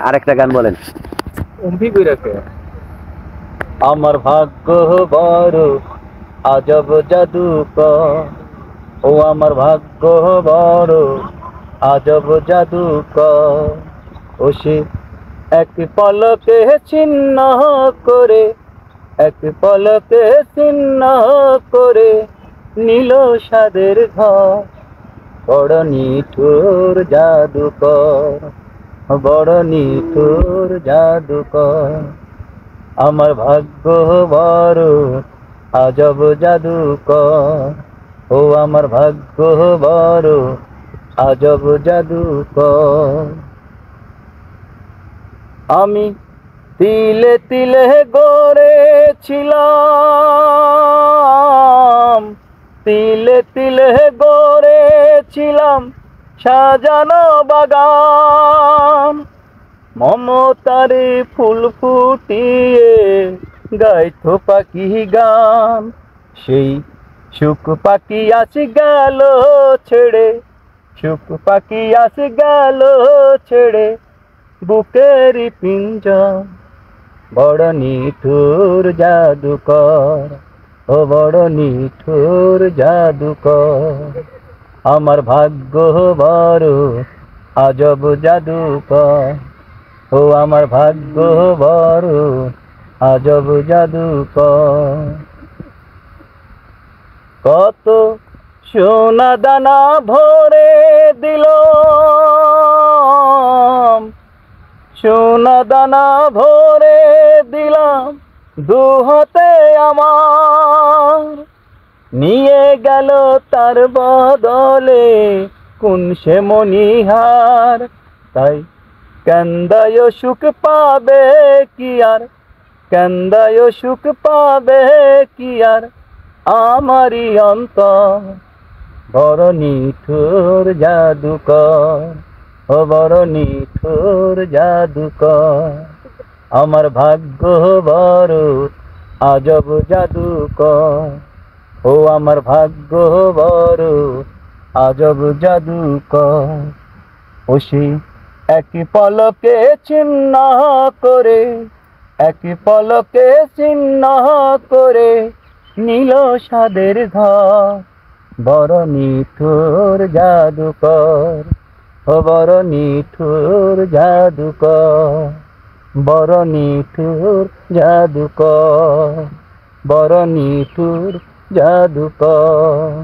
আরেকটা গান বলেন। অম্বি কইরাকে আমার ভাগ্য বড় আজব জাদুকর, ও আমার ভাগ্য বড় আজব জাদুকর। ও সে এক পলকে ছিন্ন করে, এক পলকে ছিন্ন করে নীল সাদের ঘর। বড় নিঠুর জাদুকর, বড় নিঠুর জাদুকর। আমার ভাগ্য বড় আজব জাদুকর, ও আমার ভাগ্য বড় আজব জাদুকর। আমি তিলে তিলে গড়েছিলাম, তিলে তিলে গড়েছিলাম সাজানো বাগান। মমতারে ফুল ফুটিয়ে গাইতো পাখি গান। সেই সুখ পাখি আসি গেল ছেড়ে, সুখ পাখি আসি গেল ছেড়ে বুকেরই পিঞ্জর। বড় নিঠুর জাদুকর, ও বড় নিঠুর জাদুকর। আমার ভাগ্য বড় আজব জাদুকর, ও আমার ভাগ্য বড় আজব জাদুকর। কত সোনা দানা ভরে দিল, সোনা দানা ভরে দিলাম দুহাতে আমার। নিয়ে গেল তার বদলে কোন সে মনিহার। তাই কান্দায় সুখ পাবে কি আর, কান্দায় সুখ পাবে কি আর আমারই অন্তর। বড় নিঠুর জাদুকর, ও বড় নিঠুর জাদুকর। আমার ভাগ্য বড় আজব জাদুকর, ও আমার ভাগ্য বড় আজব জাদুকর। ও সে এক পলকে ছিন্ন করে, এক পলকে ছিন্ন করে নীল সাদের ঘর। বড় নিঠুর জাদুকর, ও বড় নিঠুর জাদুকর, বড় নিঠুর জাদুকর, বড় নিঠুর জাদুকর।